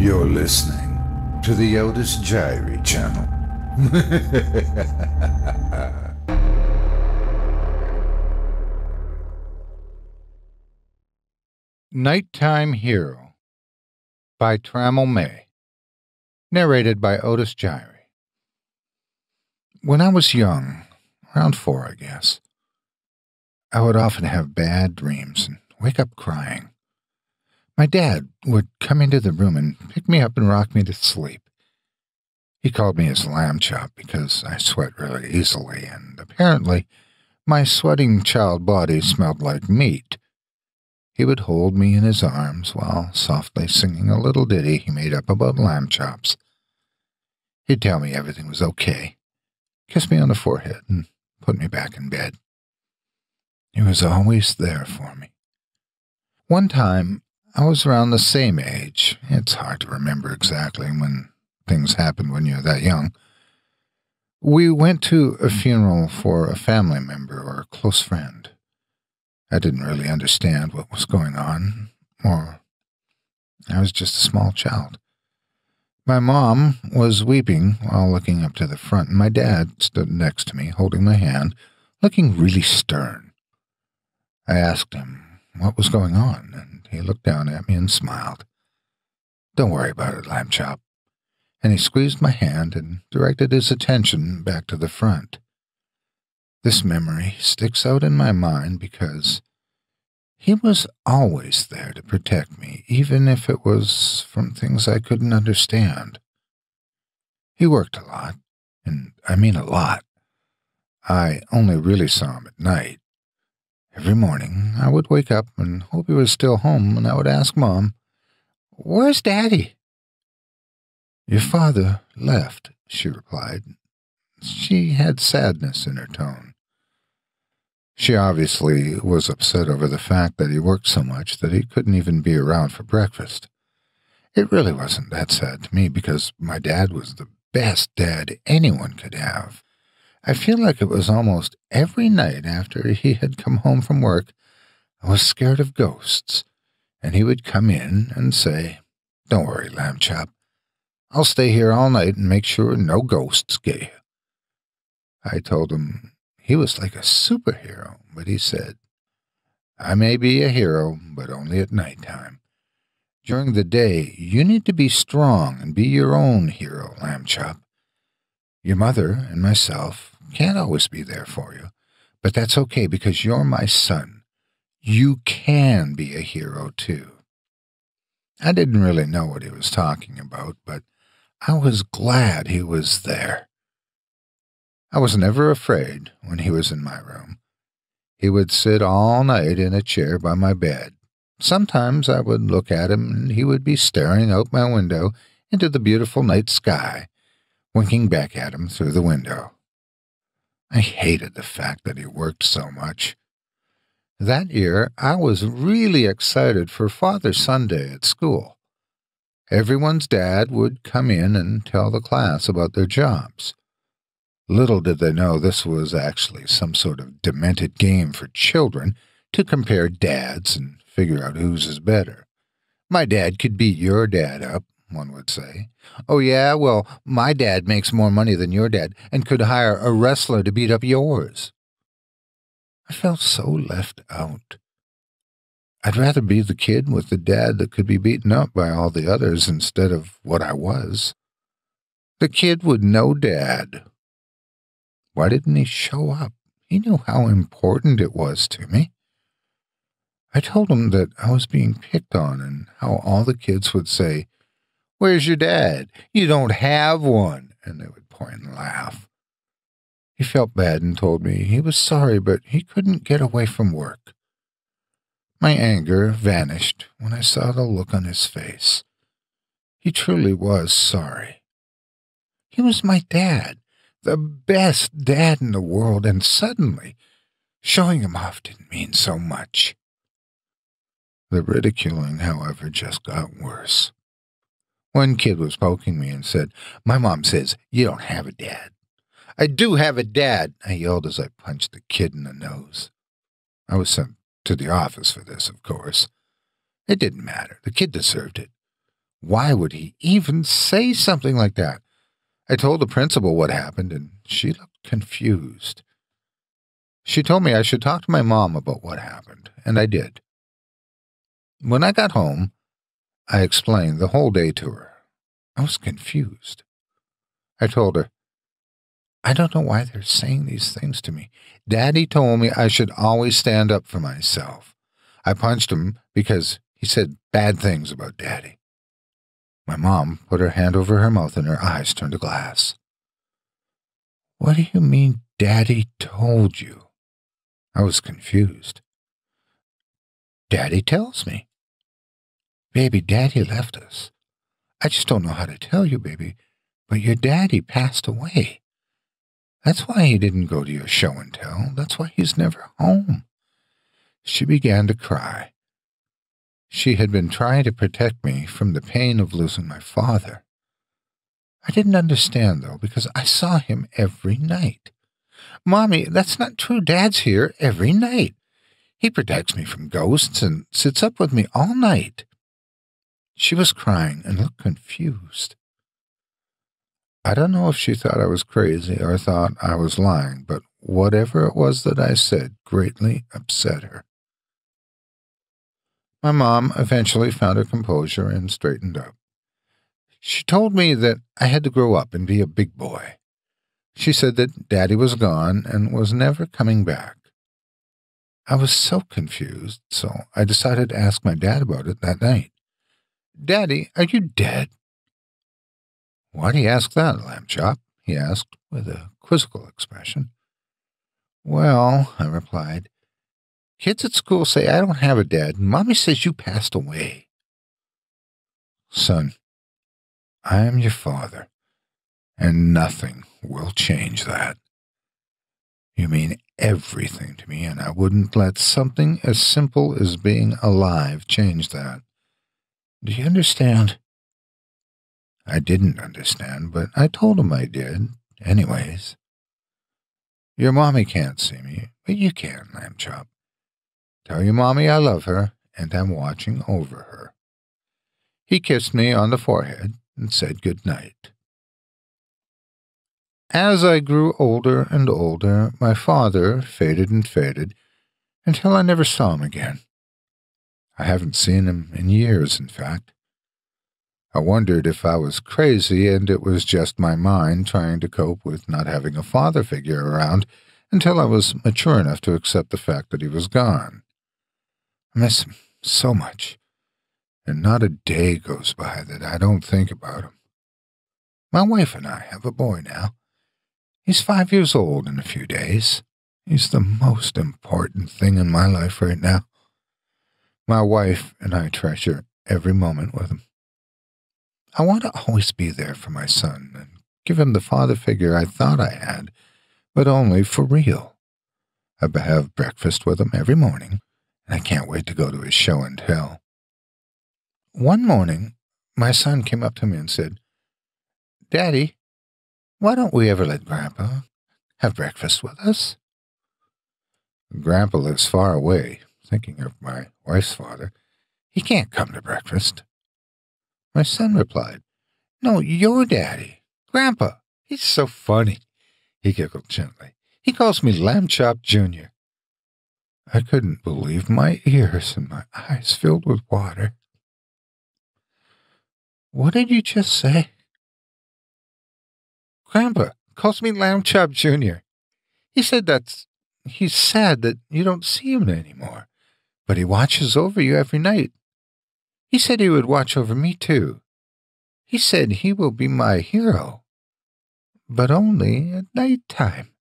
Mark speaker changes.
Speaker 1: You're listening to the Otis Jiry channel.
Speaker 2: Nighttime Hero by TRAMMEL May. Narrated by Otis Jiry. When I was young, around 4, I guess, I would often have bad dreams and wake up crying. My dad would come into the room and pick me up and rock me to sleep. He called me his lamb chop because I sweat really easily, and apparently my sweating child body smelled like meat. He would hold me in his arms while softly singing a little ditty he made up about lamb chops. He'd tell me everything was okay, kiss me on the forehead, and put me back in bed. He was always there for me. One time, I was around the same age. It's hard to remember exactly when things happen when you're that young. We went to a funeral for a family member or a close friend. I didn't really understand what was going on, or I was just a small child. My mom was weeping while looking up to the front, and my dad stood next to me, holding my hand, looking really stern. I asked him what was going on, and he looked down at me and smiled. "Don't worry about it, lamb chop." And he squeezed my hand and directed his attention back to the front. This memory sticks out in my mind because he was always there to protect me, even if it was from things I couldn't understand. He worked a lot, and I mean a lot. I only really saw him at night. Every morning, I would wake up and hope he was still home, and I would ask Mom, "Where's Daddy?" "Your father left," she replied. She had sadness in her tone. She obviously was upset over the fact that he worked so much that he couldn't even be around for breakfast. It really wasn't that sad to me because my dad was the best dad anyone could have. I feel like it was almost every night after he had come home from work, I was scared of ghosts, and he would come in and say, "Don't worry, lamb chop. I'll stay here all night and make sure no ghosts get you." I told him he was like a superhero, but he said, "I may be a hero, but only at nighttime. During the day, you need to be strong and be your own hero, lamb chop. Your mother and myself can't always be there for you, but that's okay because you're my son. You can be a hero, too." I didn't really know what he was talking about, but I was glad he was there. I was never afraid when he was in my room. He would sit all night in a chair by my bed. Sometimes I would look at him and he would be staring out my window into the beautiful night sky, winking back at him through the window. I hated the fact that he worked so much. That year, I was really excited for Father Sunday at school. Everyone's dad would come in and tell the class about their jobs. Little did they know this was actually some sort of demented game for children to compare dads and figure out whose is better. "My dad could beat your dad up," one would say. "Oh, yeah? Well, my dad makes more money than your dad and could hire a wrestler to beat up yours." I felt so left out. I'd rather be the kid with the dad that could be beaten up by all the others instead of what I was. The kid with no dad. Why didn't he show up? He knew how important it was to me. I told him that I was being picked on and how all the kids would say, "Where's your dad? You don't have one." And they would point and laugh. He felt bad and told me he was sorry, but he couldn't get away from work. My anger vanished when I saw the look on his face. He truly was sorry. He was my dad, the best dad in the world, and suddenly showing him off didn't mean so much. The ridiculing, however, just got worse. One kid was poking me and said, "My mom says you don't have a dad." "I do have a dad," I yelled as I punched the kid in the nose. I was sent to the office for this, of course. It didn't matter. The kid deserved it. Why would he even say something like that? I told the principal what happened, and she looked confused. She told me I should talk to my mom about what happened, and I did. When I got home, I explained the whole day to her. I was confused. I told her, I don't know why they're saying these things to me. Daddy told me I should always stand up for myself. I punched him because he said bad things about Daddy. My mom put her hand over her mouth and her eyes turned to glass. What do you mean Daddy told you? I was confused. Daddy tells me. Baby, Daddy left us. I just don't know how to tell you, baby, but your daddy passed away. That's why he didn't go to your show and tell. That's why he's never home. She began to cry. She had been trying to protect me from the pain of losing my father. I didn't understand, though, because I saw him every night. Mommy, that's not true. Dad's here every night. He protects me from ghosts and sits up with me all night. She was crying and looked confused. I don't know if she thought I was crazy or thought I was lying, but whatever it was that I said greatly upset her. My mom eventually found her composure and straightened up. She told me that I had to grow up and be a big boy. She said that Daddy was gone and was never coming back. I was so confused, so I decided to ask my dad about it that night. Daddy, are you dead? Why do you ask that, Lamb Chop? He asked with a quizzical expression. Well, I replied, kids at school say I don't have a dad, and Mommy says you passed away. Son, I am your father, and nothing will change that. You mean everything to me, and I wouldn't let something as simple as being alive change that. Do you understand? I didn't understand, but I told him I did, anyways. Your mommy can't see me, but you can, Lamb Chop. Tell your mommy I love her, and I'm watching over her. He kissed me on the forehead and said good night. As I grew older and older, my father faded and faded until I never saw him again. I haven't seen him in years, in fact. I wondered if I was crazy and it was just my mind trying to cope with not having a father figure around until I was mature enough to accept the fact that he was gone. I miss him so much, and not a day goes by that I don't think about him. My wife and I have a boy now. He's 5 years old in a few days. He's the most important thing in my life right now. My wife and I treasure every moment with him. I want to always be there for my son and give him the father figure I thought I had, but only for real. I have breakfast with him every morning, and I can't wait to go to his show and tell. One morning, my son came up to me and said, Daddy, why don't we ever let Grandpa have breakfast with us? Grandpa lives far away, thinking of my wife's father. He can't come to breakfast. My son replied, No, your daddy, Grandpa. He's so funny. He giggled gently. He calls me Lamb Chop Jr. I couldn't believe my ears and my eyes filled with water. What did you just say? Grandpa calls me Lamb Chop Jr. He said he's sad that you don't see him anymore, but he watches over you every night. He said he would watch over me, too. He said he will be my hero, but only at night time.